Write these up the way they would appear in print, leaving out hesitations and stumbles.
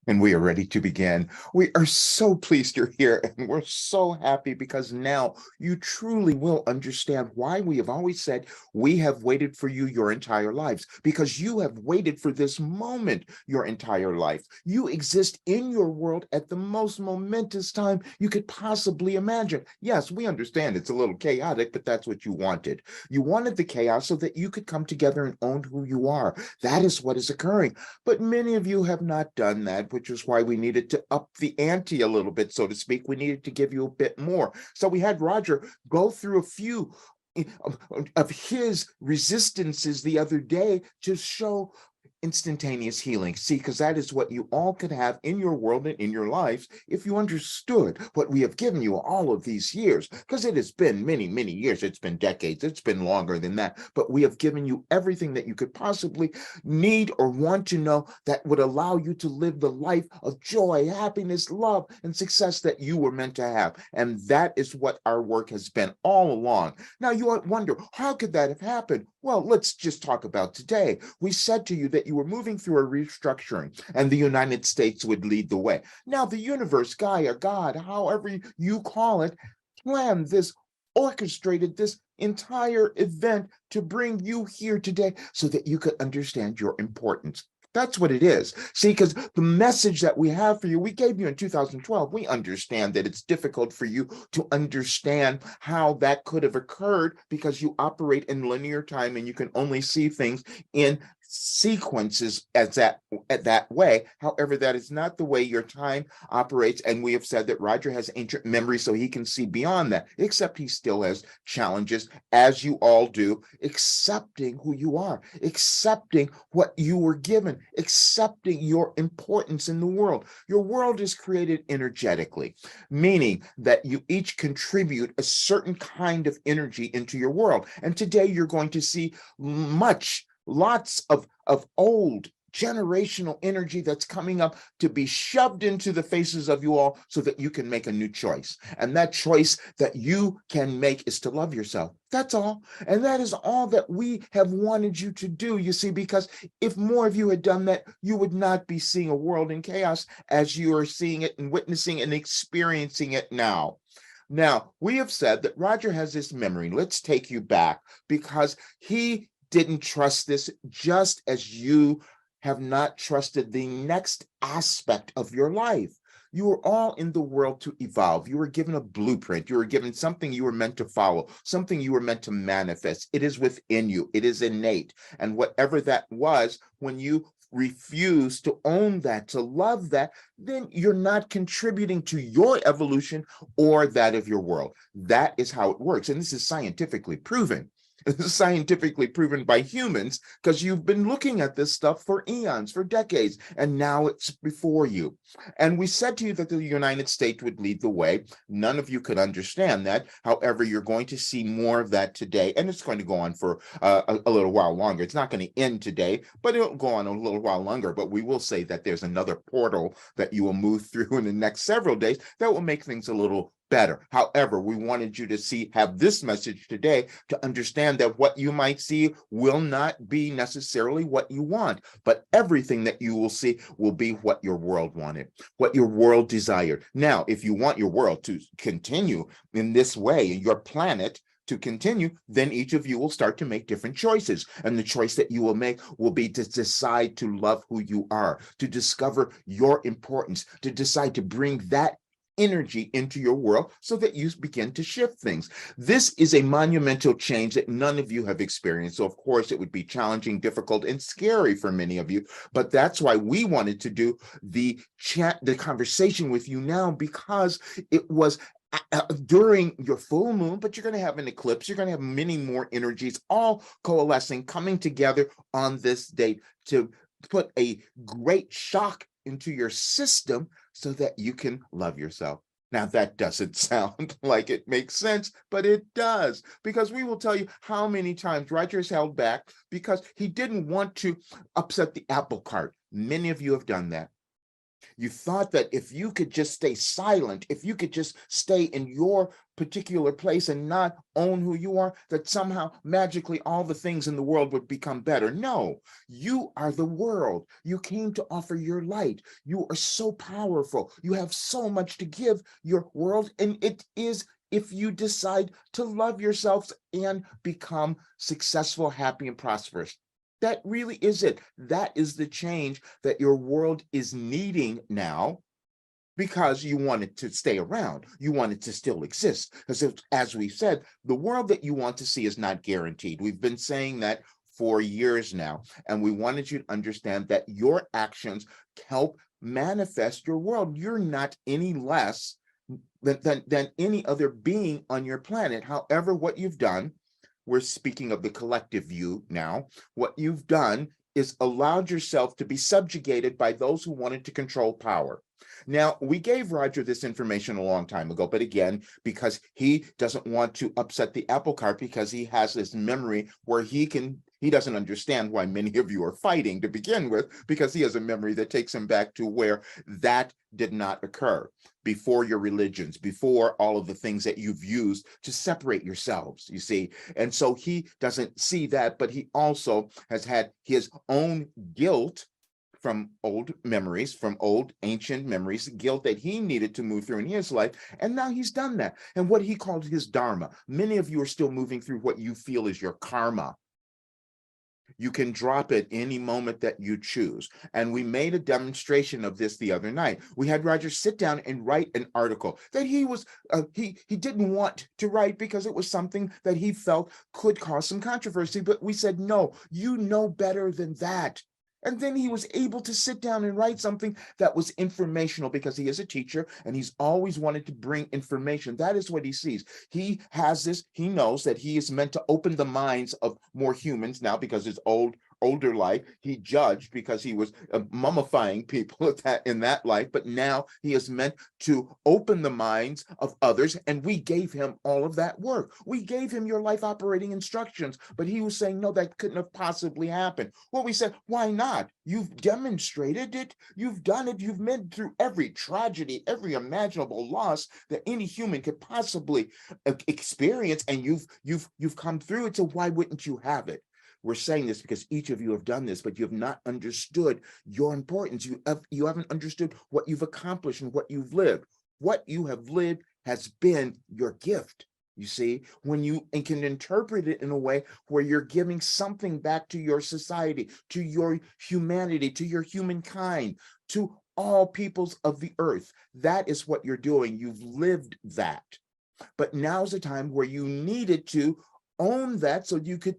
And we are ready to begin. We are so pleased you're here, and we're so happy because now you truly will understand why we have always said we have waited for you your entire lives, because you have waited for this moment your entire life. You exist in your world at the most momentous time you could possibly imagine. Yes, we understand it's a little chaotic, but that's what you wanted. You wanted the chaos so that you could come together and own who you are. That is what is occurring. But many of you have not done that, which is why we needed to up the ante a little bit, so to speak. We needed to give you a bit more. So we had Roger go through a few of his resistances the other day to show instantaneous healing. See, because that is what you all could have in your world and in your lives if you understood what we have given you all of these years. Because it has been many, many years. It's been decades. It's been longer than that. But we have given you everything that you could possibly need or want to know that would allow you to live the life of joy, happiness, love, and success that you were meant to have. And that is what our work has been all along. Now, you might wonder, how could that have happened? Well, let's just talk about today. We said to you that you were moving through a restructuring and the United States would lead the way. Now, the universe, Gaia, God, however you call it, planned this, orchestrated this entire event to bring you here today so that you could understand your importance. That's what it is. See, because the message that we have for you, we gave you in 2012. We understand that it's difficult for you to understand how that could have occurred because you operate in linear time and you can only see things in sequences as that way. However, that is not the way your time operates. And we have said that Roger has ancient memory, so he can see beyond that, except he still has challenges, as you all do, accepting who you are, accepting what you were given, accepting your importance in the world. Your world is created energetically, meaning that you each contribute a certain kind of energy into your world. And today you're going to see lots of old generational energy that's coming up to be shoved into the faces of you all so that you can make a new choice. And that choice that you can make is to love yourself. That's all. And that is all that we have wanted you to do, you see, because if more of you had done that, you would not be seeing a world in chaos as you are seeing it and witnessing and experiencing it now. Now, we have said that Roger has this memory. Let's take you back because he didn't trust this, just as you have not trusted the next aspect of your life. You were all in the world to evolve. You were given a blueprint. You were given something you were meant to follow, something you were meant to manifest. It is within you. It is innate. And whatever that was, when you refuse to own that, to love that, then you're not contributing to your evolution or that of your world. That is how it works. And this is scientifically proven. This is scientifically proven by humans because you've been looking at this stuff for eons, for decades, and now it's before you. And we said to you that the United States would lead the way. None of you could understand that. However, you're going to see more of that today, and it's going to go on for a little while longer. It's not going to end today, but it'll go on a little while longer. But we will say that there's another portal that you will move through in the next several days that will make things a little better. However, we wanted you to have this message today to understand that what you might see will not be necessarily what you want, but everything that you will see will be what your world wanted, what your world desired. Now, if you want your world to continue in this way, your planet to continue, then each of you will start to make different choices. And the choice that you will make will be to decide to love who you are, to discover your importance, to decide to bring that energy into your world so that you begin to shift things. This is a monumental change that none of you have experienced. So of course it would be challenging, difficult, and scary for many of you. But that's why we wanted to do the conversation with you now, because it was during your full moon, but you're going to have an eclipse. You're going to have many more energies all coalescing, coming together on this date to put a great shock into your system so that you can love yourself. Now, that doesn't sound like it makes sense, but it does, because we will tell you how many times Roger's held back because he didn't want to upset the apple cart. Many of you have done that. You thought that if you could just stay silent, if you could just stay in your particular place and not own who you are, that somehow magically all the things in the world would become better. No, you are the world. You came to offer your light. You are so powerful. You have so much to give your world. And it is, if you decide to love yourselves and become successful, happy, and prosperous. That really is it. That is the change that your world is needing now, because you want it to stay around. You want it to still exist. Because as we said, the world that you want to see is not guaranteed. We've been saying that for years now, and we wanted you to understand that your actions help manifest your world. You're not any less than any other being on your planet. However, what you've done, we're speaking of the collective view now, what you've done is allowed yourself to be subjugated by those who wanted to control power. Now, we gave Roger this information a long time ago, but again, because he doesn't want to upset the apple cart, because he has this memory where he doesn't understand why many of you are fighting to begin with, because he has a memory that takes him back to where that did not occur, before your religions, before all of the things that you've used to separate yourselves, you see. And so he doesn't see that, but he also has had his own guilt from old memories, from old ancient memories, guilt that he needed to move through in his life. And now he's done that. And what he called his dharma. Many of you are still moving through what you feel is your karma. You can drop it any moment that you choose. And we made a demonstration of this the other night. We had Roger sit down and write an article that he didn't want to write, because it was something that he felt could cause some controversy. But we said, no, you know better than that. And then he was able to sit down and write something that was informational, because he is a teacher and he's always wanted to bring information. That is what he sees. He has this, he knows that he is meant to open the minds of more humans now, because his older life, he judged because he was mummifying people in that life, but now he is meant to open the minds of others, and we gave him all of that work. We gave him your life operating instructions, but he was saying, no, that couldn't have possibly happened. Well, we said, why not? You've demonstrated it. You've done it. You've been through every tragedy, every imaginable loss that any human could possibly experience, and you've come through it, so why wouldn't you have it? We're saying this because each of you have done this, but you have not understood your importance. You haven't understood what you've accomplished and what you've lived. What you have lived has been your gift. You see, when you can interpret it in a way where you're giving something back to your society, to your humanity, to your humankind, to all peoples of the earth. That is what you're doing. You've lived that. But now's the time where you needed to own that, so you could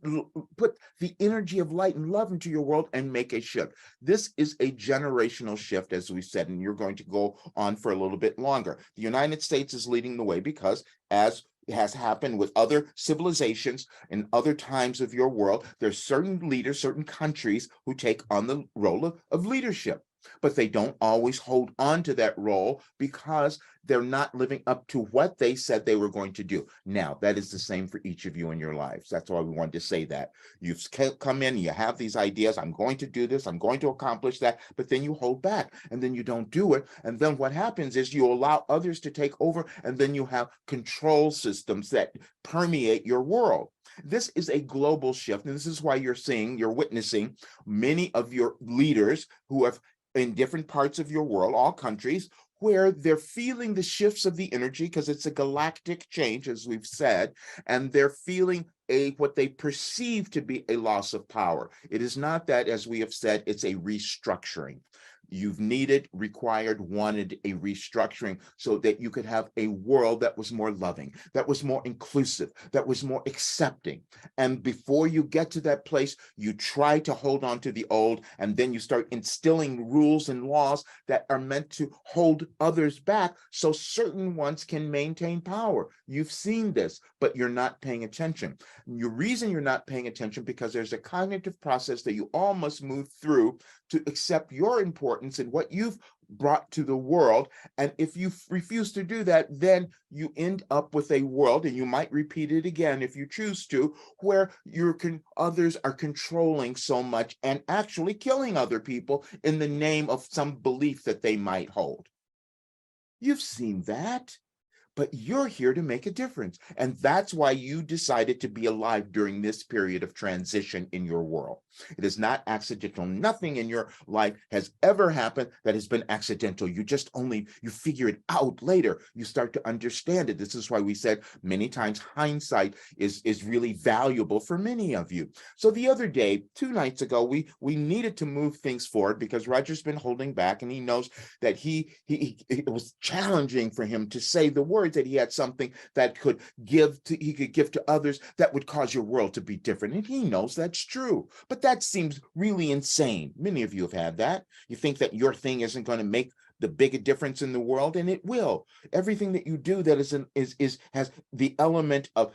put the energy of light and love into your world and make a shift. This is a generational shift, as we said, and you're going to go on for a little bit longer. The United States is leading the way because, as has happened with other civilizations and other times of your world, there's certain leaders, certain countries who take on the role of leadership, but they don't always hold on to that role because they're not living up to what they said they were going to do. Now, that is the same for each of you in your lives. That's why we wanted to say that. You've come in, you have these ideas, I'm going to do this, I'm going to accomplish that, but then you hold back and then you don't do it. And then what happens is you allow others to take over, and then you have control systems that permeate your world. This is a global shift, and this is why you're witnessing many of your leaders who have in different parts of your world, all countries, where they're feeling the shifts of the energy, because it's a galactic change, as we've said, and they're feeling what they perceive to be a loss of power. It is not that, as we have said, it's a restructuring. You've needed, required, wanted a restructuring so that you could have a world that was more loving, that was more inclusive, that was more accepting. And before you get to that place, you try to hold on to the old, and then you start instilling rules and laws that are meant to hold others back so certain ones can maintain power. You've seen this, but you're not paying attention. The reason you're not paying attention because there's a cognitive process that you all must move through to accept your importance and what you've brought to the world. And if you refuse to do that, then you end up with a world, and you might repeat it again if you choose to, where others are controlling so much and actually killing other people in the name of some belief that they might hold. You've seen that. but you're here to make a difference. And that's why you decided to be alive during this period of transition in your world. It is not accidental. Nothing in your life has ever happened that has been accidental. You figure it out later. You start to understand it. This is why we said many times hindsight is really valuable for many of you. So the other day, 2 nights ago, we needed to move things forward because Roger's been holding back, and he knows that it was challenging for him to say the words that he had something that he could give to others that would cause your world to be different. And he knows that's true. But that seems really insane. Many of you have had that. You think that your thing isn't going to make the big difference in the world, and it will. Everything that you do that has the element of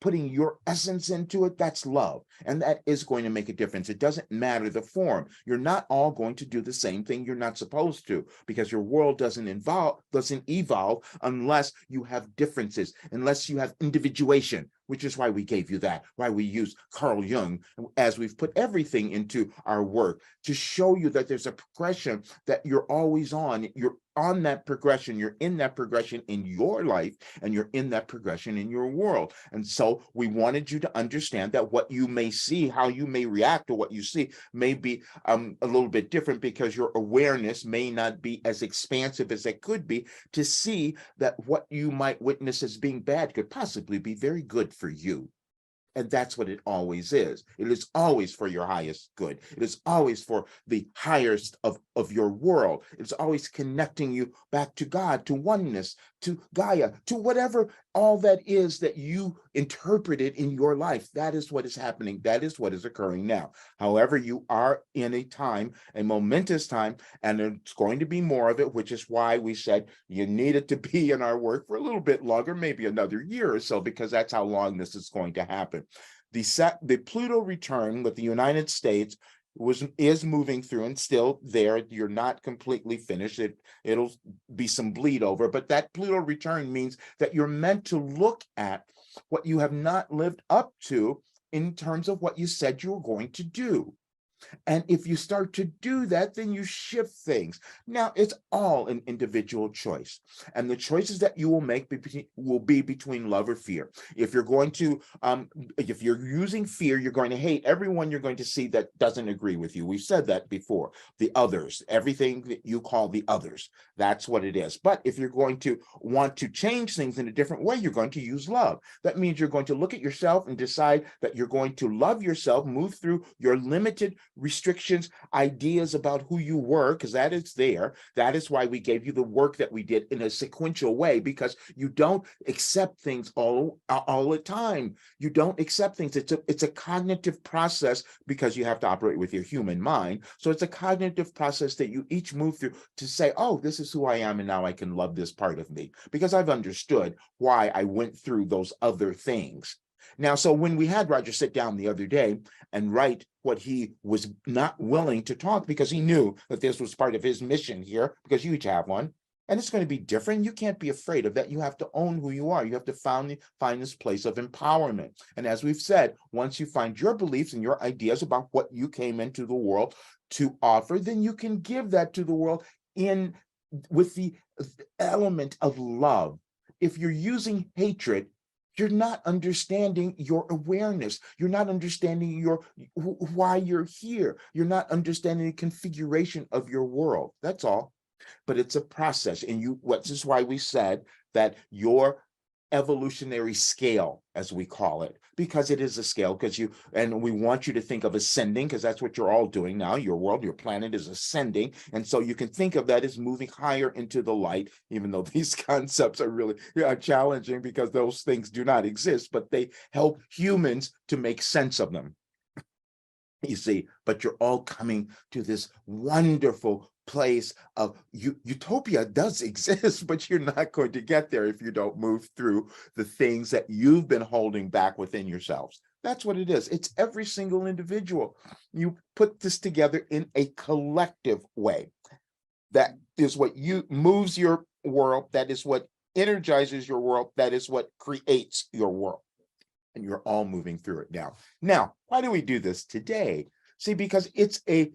putting your essence into it, that's love. And that is going to make a difference. It doesn't matter the form. You're not all going to do the same thing. You're not supposed to, because your world doesn't evolve unless you have differences, unless you have individuation, which is why we gave you that, why we use Carl Jung as we've put everything into our work to show you that there's a progression that you're always on. You're on that progression. You're in that progression in your life, and you're in that progression in your world. And so we wanted you to understand that what you may see, how you may react to what you see, may be a little bit different, because your awareness may not be as expansive as it could be to see that what you might witness as being bad could possibly be very good for you. And that's what it always is. It is always for your highest good. It is always for the highest of your world. It's always connecting you back to God, to oneness, to Gaia, to whatever all that is that you interpreted in your life. That is what is happening. That is what is occurring now. However, you are in a momentous time, and it's going to be more of it, which is why we said you needed to be in our work for a little bit longer, maybe another year or so, because that's how long this is going to happen. The Pluto return with the United States is moving through and still there. You're not completely finished. It'll be some bleed over, but that Pluto return means that you're meant to look at what you have not lived up to in terms of what you said you were going to do. And if you start to do that, then you shift things. Now, it's all an individual choice. And the choices that you will make will be between love or fear. If if you're using fear, you're going to hate everyone you're going to see that doesn't agree with you. We've said that before. The others, everything that you call the others, that's what it is. But if you're going to want to change things in a different way, you're going to use love. That means you're going to look at yourself and decide that you're going to love yourself, move through your limited restrictions, ideas about who you were, because that is there. That is why we gave you the work that we did in a sequential way, because you don't accept things all the time. You don't accept things. It's a cognitive process, because you have to operate with your human mind. So it's a cognitive process that you each move through to say, oh, this is who I am, and now I can love this part of me, because I've understood why I went through those other things. Now, so when we had Roger sit down the other day and write what he was not willing to talk, because he knew that this was part of his mission here, because you each have one, and it's going to be different. You can't be afraid of that. You have to own who you are. You have to find this place of empowerment. And as we've said, once you find your beliefs and your ideas about what you came into the world to offer, then you can give that to the world with the element of love. If you're using hatred, you're not understanding your awareness. You're not understanding why you're here. You're not understanding the configuration of your world. That's all. But it's a process. And this is why we said that your evolutionary scale, as we call it, because it is a scale, and we want you to think of ascending, because that's what you're all doing now. Your world, your planet is ascending. And so you can think of that as moving higher into the light, even though these concepts are really challenging, because those things do not exist, but they help humans to make sense of them. You see, but you're all coming to this wonderful place of utopia does exist, but you're not going to get there if you don't move through the things that you've been holding back within yourselves. That's what it is. It's every single individual. You put this together in a collective way. That is what moves your world. That is what energizes your world. That is what creates your world. And you're all moving through it now. Now, why do we do this today? See, because it's a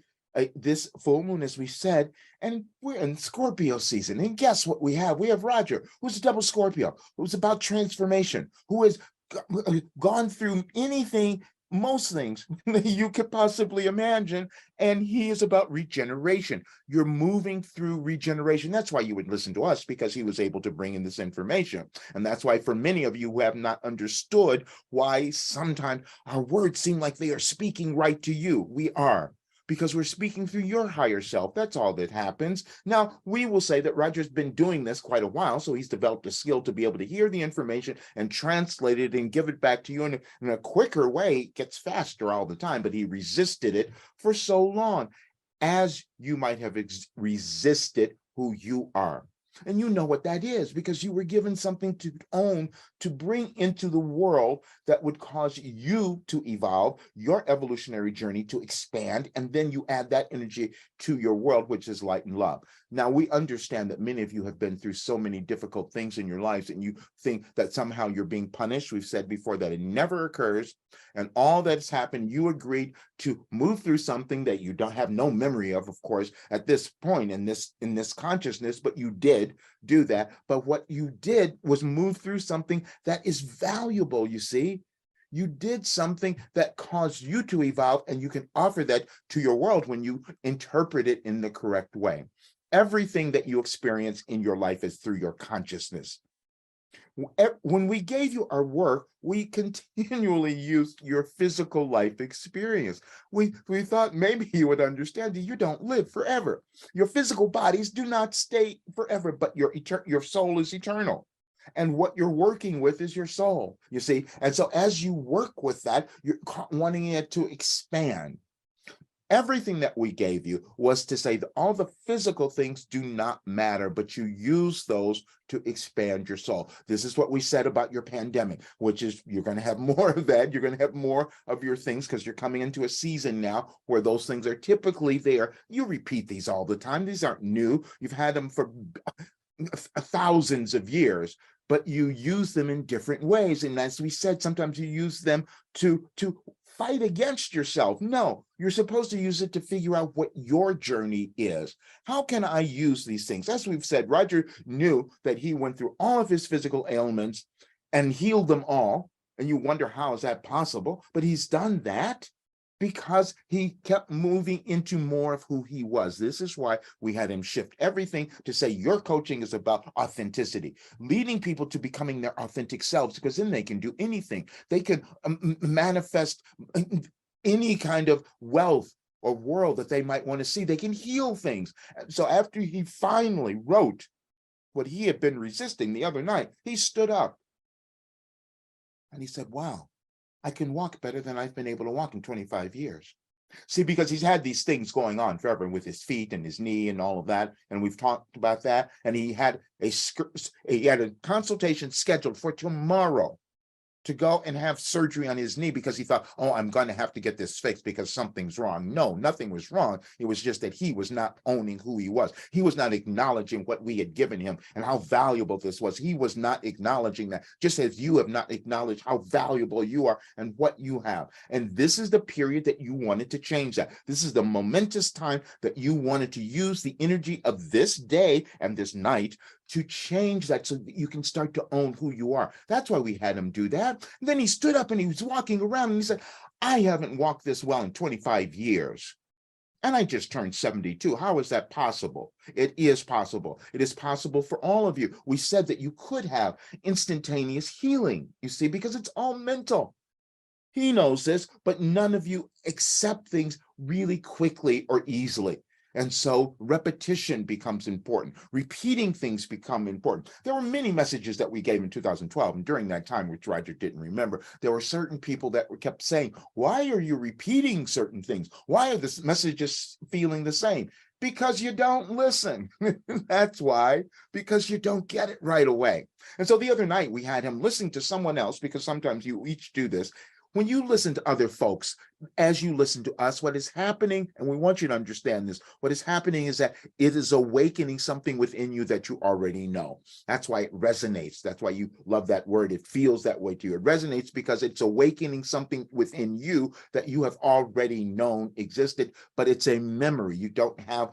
this full moon, as we said, and we're in Scorpio season. And guess what we have? We have Roger, who's a double Scorpio, who's about transformation, who has gone through anything, most things that you could possibly imagine. And he is about regeneration. You're moving through regeneration. That's why you would listen to us, because he was able to bring in this information. And that's why for many of you who have not understood why sometimes our words seem like they are speaking right to you, we are, because we're speaking through your higher self. That's all that happens. Now, we will say that Roger's been doing this quite a while, so he's developed a skill to be able to hear the information and translate it and give it back to you in a quicker way. It gets faster all the time, but he resisted it for so long, as you might have resisted who you are. And you know what that is, because you were given something to own, to bring into the world that would cause you to evolve, your evolutionary journey to expand, and then you add that energy to your world, which is light and love. Now, we understand that many of you have been through so many difficult things in your lives, and you think that somehow you're being punished. We've said before that it never occurs. And all that's happened, you agreed to move through something that you don't have no memory of course, at this point in this consciousness, but you did do that. But what you did was move through something that is valuable, you see. You did something that caused you to evolve, and you can offer that to your world when you interpret it in the correct way. Everything that you experience in your life is through your consciousness. When we gave you our work, we continually used your physical life experience. We thought maybe you would understand that you don't live forever. Your physical bodies do not stay forever, but your soul is eternal. And what you're working with is your soul, you see. And so as you work with that, you're wanting it to expand. Everything that we gave you was to say that all the physical things do not matter, but you use those to expand your soul. This is what we said about your pandemic, which is you're going to have more of that. You're going to have more of your things, because you're coming into a season now where those things are typically there. You repeat these all the time. These aren't new. You've had them for thousands of years, but you use them in different ways. And as we said, sometimes you use them to fight against yourself. No, you're supposed to use it to figure out what your journey is. How can I use these things? As we've said, Roger knew that he went through all of his physical ailments and healed them all. And you wonder, how is that possible? But he's done that because he kept moving into more of who he was. This is why we had him shift everything to say your coaching is about authenticity, leading people to becoming their authentic selves, because then they can do anything. They can manifest any kind of wealth or world that they might want to see. They can heal things. So after he finally wrote what he had been resisting the other night, he stood up and he said, wow, I can walk better than I've been able to walk in 25 years. See, because he's had these things going on forever with his feet and his knee and all of that. And we've talked about that. And he had a consultation scheduled for tomorrow to go and have surgery on his knee, because he thought, oh, I'm going to have to get this fixed because something's wrong. No, nothing was wrong. It was just that he was not owning who he was. He was not acknowledging what we had given him and how valuable this was. He was not acknowledging that, just as you have not acknowledged how valuable you are and what you have. And this is the period that you wanted to change that. This is the momentous time that you wanted to use the energy of this day and this night to change that, so that you can start to own who you are. That's why we had him do that. And then he stood up and he was walking around and he said, I haven't walked this well in 25 years. And I just turned 72. How is that possible? It is possible. It is possible for all of you. We said that you could have instantaneous healing, you see, because it's all mental. He knows this, but none of you accept things really quickly or easily. And so repetition becomes important. Repeating things become important. There were many messages that we gave in 2012, and during that time, which Roger didn't remember, there were certain people that kept saying, why are you repeating certain things? Why are the messages feeling the same? Because you don't listen. That's why, because you don't get it right away. And so the other night we had him listening to someone else, because sometimes you each do this. when you listen to other folks, as you listen to us, what is happening, and we want you to understand this, what is happening is that it is awakening something within you that you already know. That's why it resonates. That's why you love that word. It feels that way to you. It resonates because it's awakening something within you that you have already known existed, but it's a memory. You don't have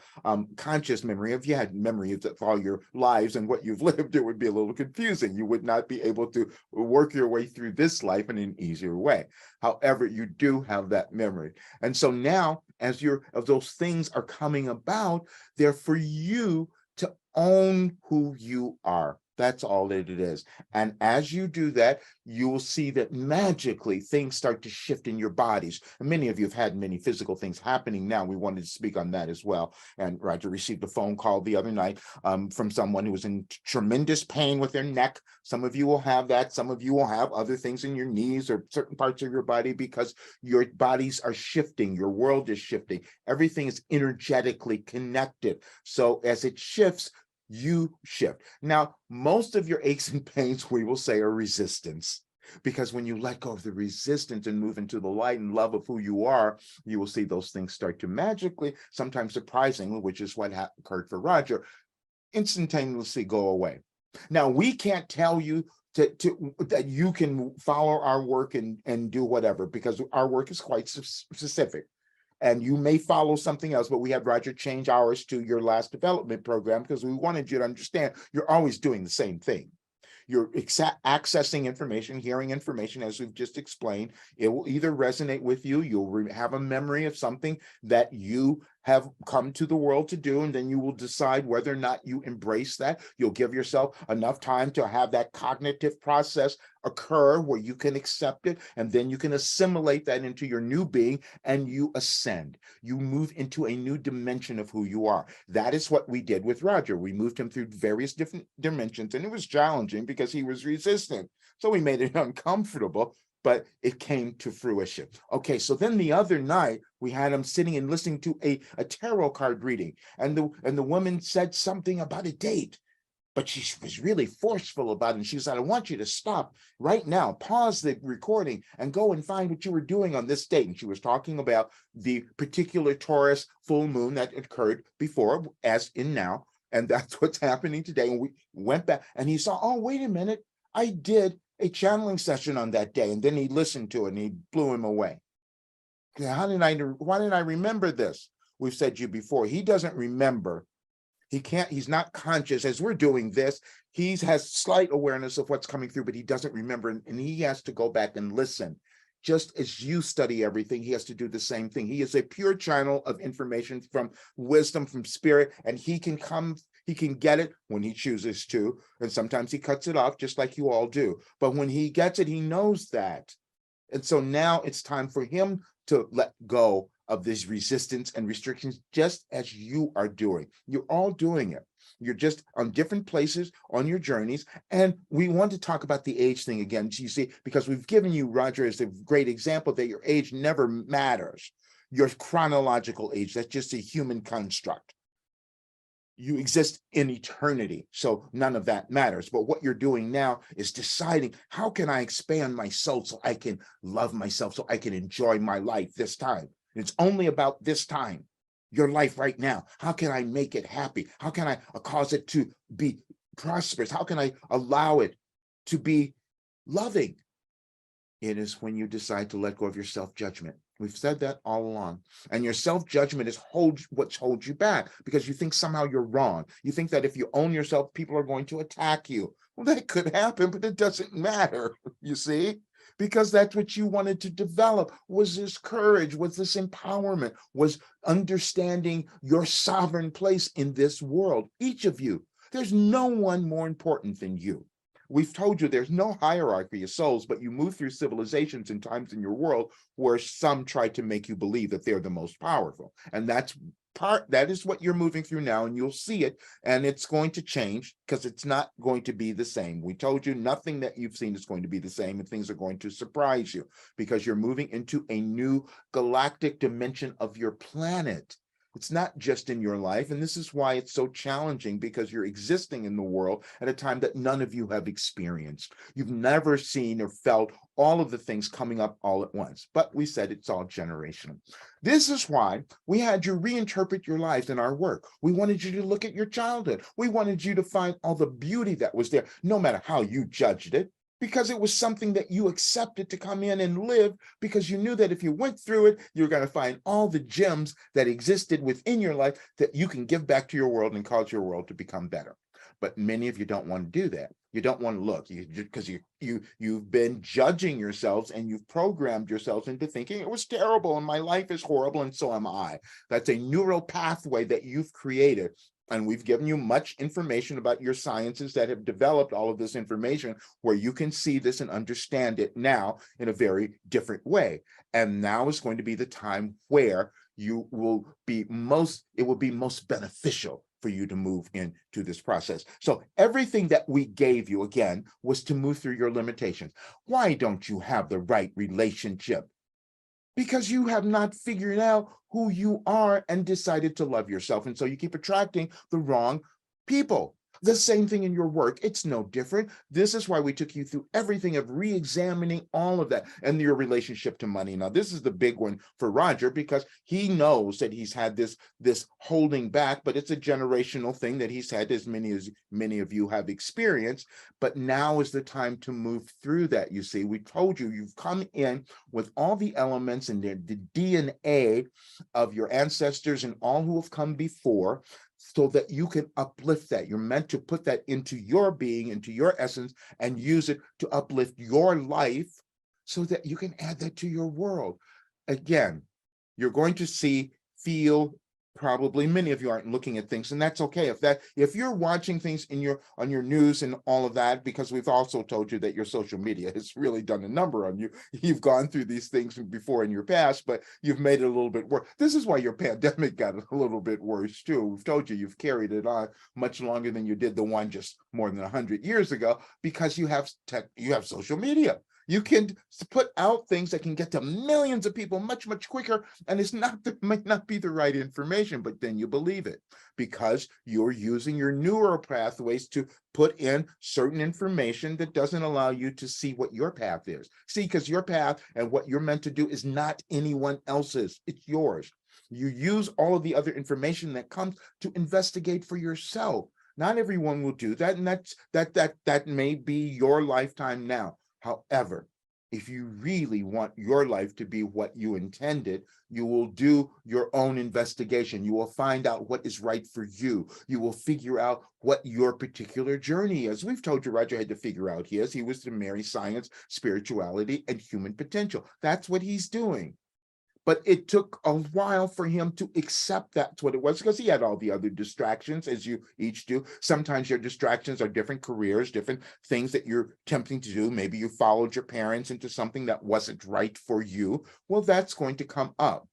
conscious memory. If you had memory of all your lives and what you've lived, it would be a little confusing. You would not be able to work your way through this life in an easier way. However, you do have that memory. And so now, as those things are coming about, they're for you to own who you are. That's all that it is. And as you do that, you will see that magically things start to shift in your bodies. And many of you have had many physical things happening now. We wanted to speak on that as well. And Roger received a phone call the other night from someone who was in tremendous pain with their neck. Some of you will have that. Some of you will have other things in your knees or certain parts of your body because your bodies are shifting. Your world is shifting. Everything is energetically connected. So as it shifts, you shift. Now, most of your aches and pains, we will say, are resistance. Because when you let go of the resistance and move into the light and love of who you are, you will see those things start to magically, sometimes surprisingly, which is what occurred for Roger, instantaneously go away. Now, we can't tell you that you can follow our work and do whatever, because our work is quite specific. And you may follow something else, but we had Roger change ours to your last development program because we wanted you to understand you're always doing the same thing. You're accessing information, hearing information, as we've just explained. It will either resonate with you, you'll have a memory of something that you have come to the world to do, and then you will decide whether or not you embrace that. You'll give yourself enough time to have that cognitive process occur where you can accept it, and then you can assimilate that into your new being, and you ascend. You move into a new dimension of who you are. That is what we did with Roger. We moved him through various different dimensions, and it was challenging because he was resistant. So we made it uncomfortable, but it came to fruition. Okay, so then the other night, we had him sitting and listening to a tarot card reading, and the woman said something about a date, but she was really forceful about it. And she said, I want you to stop right now, pause the recording and go and find what you were doing on this date. And she was talking about the particular Taurus full moon that occurred before, as in now. And that's what's happening today. And we went back and he saw, oh, wait a minute, I did a channeling session on that day. And then he listened to it and he blew him away. Why didn't I remember this? We've said to you before, he doesn't remember. He's not conscious. As we're doing this, he has slight awareness of what's coming through, but he doesn't remember. And he has to go back and listen. Just as you study everything, he has to do the same thing. He is a pure channel of information from wisdom, from spirit, and he can get it when he chooses to. And sometimes he cuts it off, just like you all do. But when he gets it, he knows that. And so now it's time for him to let go of this resistance and restrictions, just as you are doing. You're all doing it. You're just on different places on your journeys. And we want to talk about the age thing again, you see, because we've given you Roger as a great example that your age never matters. Your chronological age, that's just a human construct. You exist in eternity, so none of that matters. But what you're doing now is deciding, how can I expand my soul so I can love myself, so I can enjoy my life this time? It's only about this time, your life right now. How can I make it happy? How can I cause it to be prosperous? How can I allow it to be loving? It is when you decide to let go of your self-judgment. We've said that all along. And your self-judgment is what holds you back, because you think somehow you're wrong. You think that if you own yourself, people are going to attack you. Well, that could happen, but it doesn't matter, you see? Because that's what you wanted to develop, was this courage, was this empowerment, was understanding your sovereign place in this world. Each of you, there's no one more important than you. We've told you there's no hierarchy of souls, but you move through civilizations and times in your world where some try to make you believe that they're the most powerful. And that is what you're moving through now, and you'll see it, and it's going to change because it's not going to be the same. We told you nothing that you've seen is going to be the same, and things are going to surprise you because you're moving into a new galactic dimension of your planet. It's not just in your life. And this is why it's so challenging, because you're existing in the world at a time that none of you have experienced. You've never seen or felt all of the things coming up all at once. But we said it's all generational. This is why we had you reinterpret your lives in our work. We wanted you to look at your childhood. We wanted you to find all the beauty that was there, no matter how you judged it, because it was something that you accepted to come in and live, because you knew that if you went through it, you're going to find all the gems that existed within your life that you can give back to your world and cause your world to become better. But many of you don't want to do that. You don't want to look, because you've been judging yourselves, and you've programmed yourselves into thinking it was terrible and my life is horrible and so am I. That's a neural pathway that you've created. And we've given you much information about your sciences that have developed all of this information, where you can see this and understand it now in a very different way. And now is going to be the time where it will be most beneficial for you to move into this process. So everything that we gave you, again, was to move through your limitations. Why don't you have the right relationship? Because you have not figured out who you are and decided to love yourself. And so you keep attracting the wrong people. The same thing in your work. It's no different. This is why we took you through everything of re-examining all of that and your relationship to money. Now, this is the big one for Roger, because he knows that he's had this holding back, but it's a generational thing that he's had, as many of you have experienced. But now is the time to move through that. You see, we told you, you've come in with all the elements and the DNA of your ancestors and all who have come before, so that you can uplift that. You're meant to put that into your being, into your essence, and use it to uplift your life, so that you can add that to your world. Again, you're going to see, feel, probably many of you aren't looking at things, and that's okay. If you're watching things on your news and all of that, because we've also told you that your social media has really done a number on you. You've gone through these things before in your past, but you've made it a little bit worse. This is why your pandemic got a little bit worse too. We've told you you've carried it on much longer than you did the one just more than 100 years ago, because you have social media. You can put out things that can get to millions of people much, much quicker, and might not be the right information, but then you believe it, because you're using your neural pathways to put in certain information that doesn't allow you to see what your path is. See, because your path and what you're meant to do is not anyone else's, it's yours. You use all of the other information that comes to investigate for yourself. Not everyone will do that, and that may be your lifetime now. However, if you really want your life to be what you intended, you will do your own investigation. You will find out what is right for you. You will figure out what your particular journey is. We've told you Roger had to figure out his. He was to marry science, spirituality, and human potential. That's what he's doing. But it took a while for him to accept that's what it was, because he had all the other distractions, as you each do. Sometimes your distractions are different careers, different things that you're attempting to do. Maybe you followed your parents into something that wasn't right for you. Well, that's going to come up.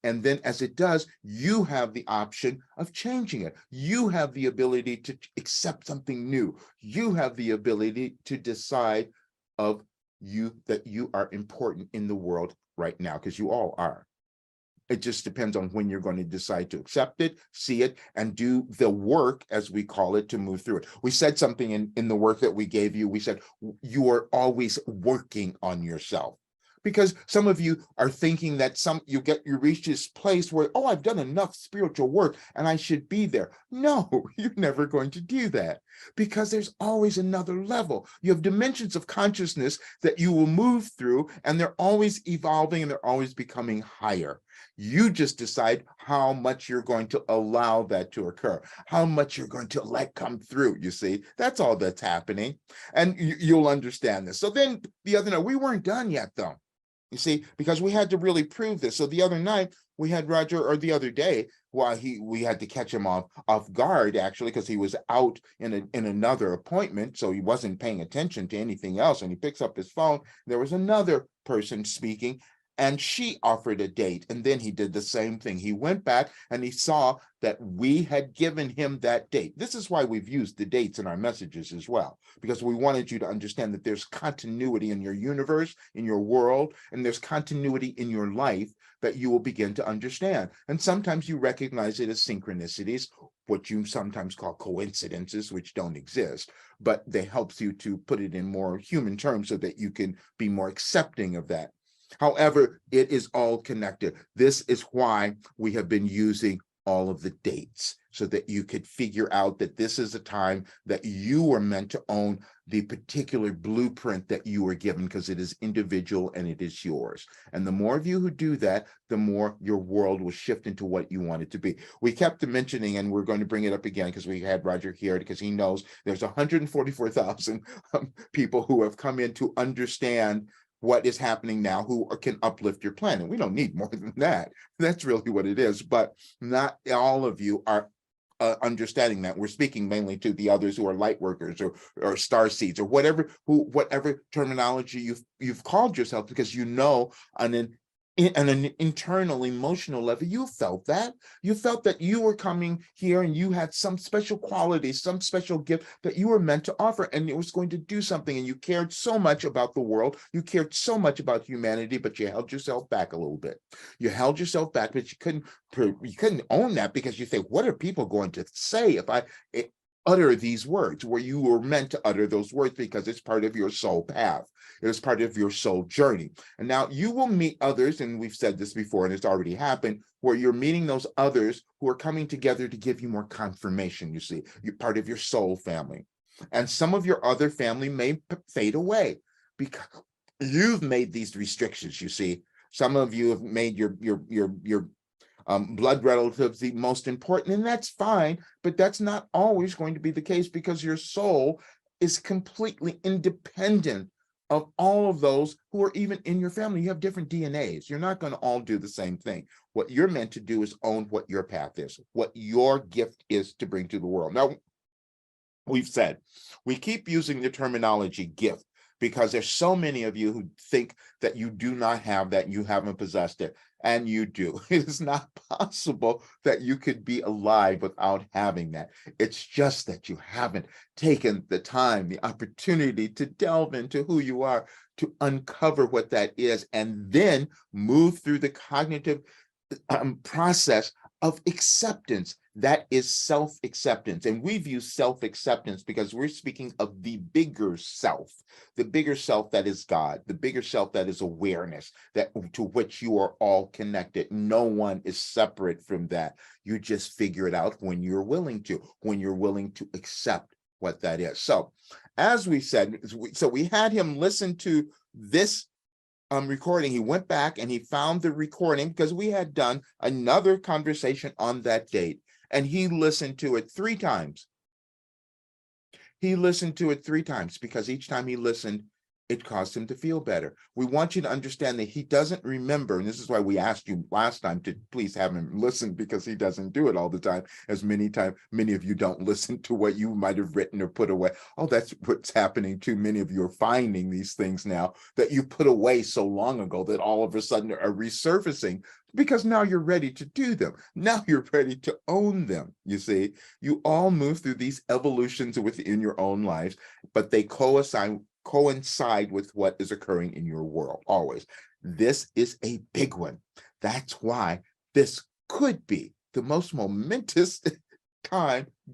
And then as it does, you have the option of changing it. You have the ability to accept something new. You have the ability to decide that you are important in the world right now, because you all are. It just depends on when you're going to decide to accept it, see it, and do the work, as we call it, to move through it. We said something in the work that we gave you. We said you are always working on yourself. Because some of you are thinking that you reach this place where, oh, I've done enough spiritual work and I should be there. No, you're never going to do that, because there's always another level. You have dimensions of consciousness that you will move through, and they're always evolving and they're always becoming higher. You just decide how much you're going to allow that to occur, how much you're going to let come through. You see, that's all that's happening. And you'll understand this. So then the other night, we weren't done yet, though. You see, because we had to really prove this. So the other night we had Roger, or the other day, while we had to catch him off guard, actually, because he was out in another appointment, so he wasn't paying attention to anything else. And he picks up his phone. There was another person speaking, And she offered a date, and then he did the same thing. He went back and he saw that we had given him that date. This is why we've used the dates in our messages as well, because we wanted you to understand that there's continuity in your universe, in your world, and there's continuity in your life that you will begin to understand. And sometimes you recognize it as synchronicities, what you sometimes call coincidences, which don't exist, but they helps you to put it in more human terms so that you can be more accepting of that. However, it is all connected. This is why we have been using all of the dates so that you could figure out that this is a time that you were meant to own the particular blueprint that you were given, because it is individual and it is yours. And the more of you who do that, the more your world will shift into what you want it to be. We kept mentioning, and we're going to bring it up again because we had Roger here, because he knows there's 144,000 people who have come in to understand what is happening now, who can uplift your planet. We don't need more than that. That's really what it is. But not all of you are understanding that. We're speaking mainly to the others who are light workers or star seeds or whatever terminology you've called yourself, because you know on an internal emotional level, you felt that you were coming here and you had some special quality, some special gift that you were meant to offer, and it was going to do something. And you cared so much about the world, you cared so much about humanity, but you held yourself back a little bit. You held yourself back, but you couldn't own that, because you think, what are people going to say if I utter these words? Where you were meant to utter those words, because it's part of your soul path. It is part of your soul journey. And now you will meet others, and we've said this before, and it's already happened, where you're meeting those others who are coming together to give you more confirmation. You see, you're part of your soul family. And some of your other family may fade away because you've made these restrictions, you see. Some of you have made your blood relatives the most important, and that's fine, but that's not always going to be the case, because your soul is completely independent of all of those who are even in your family. You have different DNAs. You're not going to all do the same thing. What you're meant to do is own what your path is, what your gift is to bring to the world. Now, we've said, we keep using the terminology gift because there's so many of you who think that you do not have that, you haven't possessed it, and you do. It is not possible that you could be alive without having that. It's just that you haven't taken the time, the opportunity to delve into who you are, to uncover what that is, and then move through the cognitive process of acceptance. That is self-acceptance. And we've used self-acceptance because we're speaking of the bigger self that is God, the bigger self that is awareness, that to which you are all connected. No one is separate from that. You just figure it out when you're willing to accept what that is. So as we said, we had him listen to this recording. He went back and he found the recording, because we had done another conversation on that date, and he listened to it 3 times. He listened to it 3 times because each time he listened, it caused him to feel better. We want you to understand that he doesn't remember, and this is why we asked you last time to please have him listen, because he doesn't do it all the time, as many of you don't listen to what you might have written or put away. Oh, that's what's happening too. Many of you are finding these things now that you put away so long ago that all of a sudden are resurfacing, because now you're ready to do them. Now you're ready to own them. You see, you all move through these evolutions within your own lives, but they coincide with what is occurring in your world always. This is a big one. That's why this could be the most momentous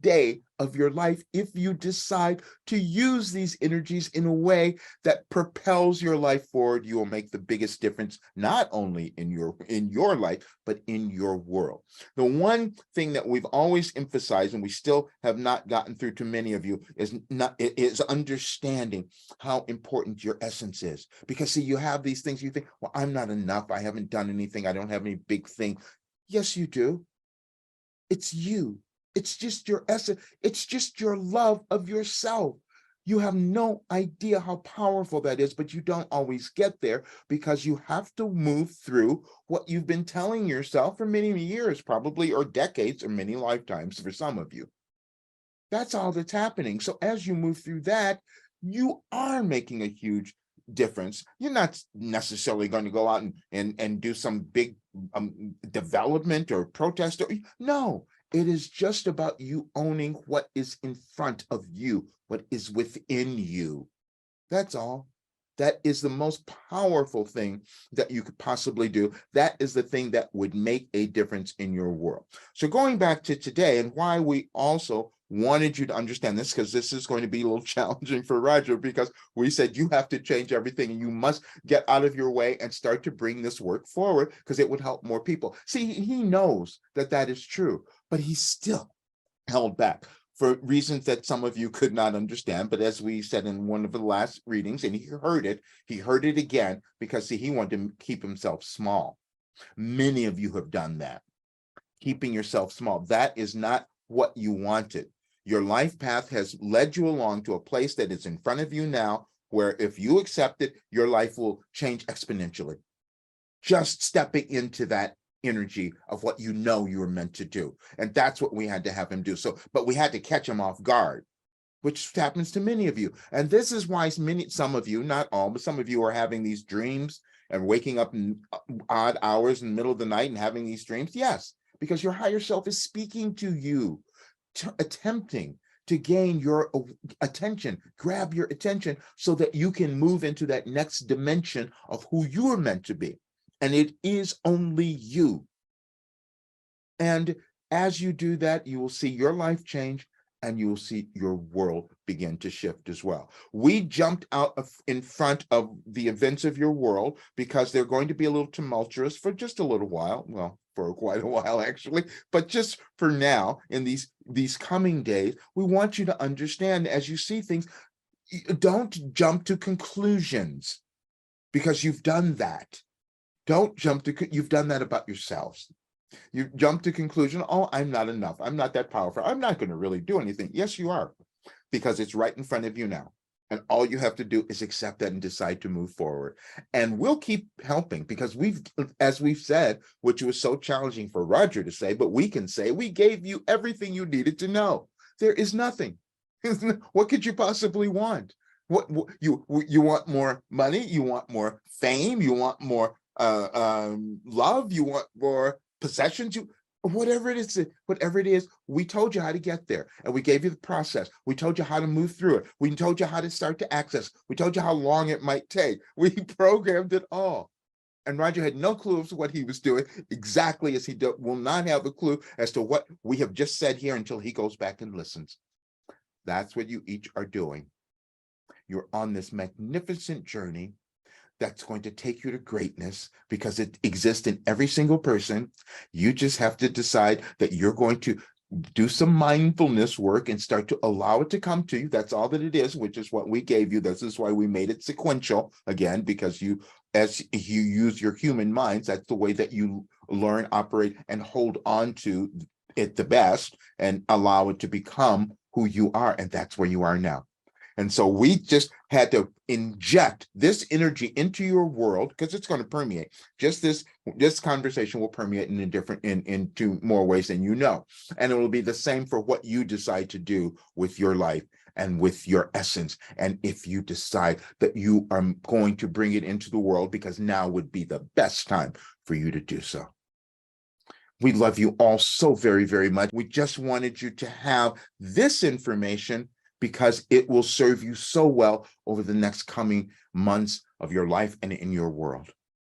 day of your life, if you decide to use these energies in a way that propels your life forward. You will make the biggest difference, not only in your life, but in your world. The one thing that we've always emphasized, and we still have not gotten through to many of you, is understanding how important your essence is. Because see, you have these things, you think, well, I'm not enough, I haven't done anything, I don't have any big thing. Yes, you do. It's you. It's just your essence. It's just your love of yourself. You have no idea how powerful that is, but you don't always get there because you have to move through what you've been telling yourself for many years, probably, or decades, or many lifetimes for some of you. That's all that's happening. So as you move through that, you are making a huge difference, you're not necessarily going to go out and do some big development or protest. No, it is just about you owning what is in front of you, what is within you. That's all. That is the most powerful thing that you could possibly do. That is the thing that would make a difference in your world. So going back to today and why we also wanted you to understand this, because this is going to be a little challenging for Roger, because we said you have to change everything and you must get out of your way and start to bring this work forward because it would help more people. See, he knows that that is true, but he's still held back for reasons that some of you could not understand. But as we said in one of the last readings, and he heard it again, because see, he wanted to keep himself small. Many of you have done that, keeping yourself small. That is not what you wanted. Your life path has led you along to a place that is in front of you now, where if you accept it, your life will change exponentially. Just stepping into that energy of what you know you were meant to do. And that's what we had to have him do. So, but we had to catch him off guard, which happens to many of you. And this is why some of you, not all, but some of you are having these dreams and waking up in odd hours in the middle of the night and having these dreams. Yes, because your higher self is speaking to you, attempting to gain your attention, grab your attention so that you can move into that next dimension of who you are meant to be. And it is only you. And as you do that, you will see your life change and you will see your world begin to shift as well. We jumped out in front of the events of your world because they're going to be a little tumultuous for just a little while. Well, for quite a while, actually, but just for now, in these coming days, we want you to understand as you see things, don't jump to conclusions because you've done that. Don't jump to, you've done that about yourselves. You jump to conclusion, oh, I'm not enough. I'm not that powerful. I'm not going to really do anything. Yes, you are, because it's right in front of you now. And all you have to do is accept that and decide to move forward. And we'll keep helping because as we've said, which was so challenging for Roger to say, but we can say, we gave you everything you needed to know. There is nothing. What could you possibly want? What you want more money? You want more fame? You want more love? You want more possessions? Whatever it is, we told you how to get there, and we gave you the process. We told you how to move through it. We told you how to start to access. We told you how long it might take. We programmed it all. And Roger had no clue as to what he was doing, exactly as he will not have a clue as to what we have just said here until he goes back and listens. That's what you each are doing. You're on this magnificent journey that's going to take you to greatness because it exists in every single person. You just have to decide that you're going to do some mindfulness work and start to allow it to come to you. That's all that it is, which is what we gave you. This is why we made it sequential again, because as you use your human minds, that's the way that you learn, operate, and hold on to it the best and allow it to become who you are. And that's where you are now. And so we just had to inject this energy into your world because it's going to permeate. Just this conversation will permeate into more ways than you know. And it will be the same for what you decide to do with your life and with your essence. And if you decide that you are going to bring it into the world, because now would be the best time for you to do so. We love you all so very, very much. We just wanted you to have this information because it will serve you so well over the next coming months of your life and in your world.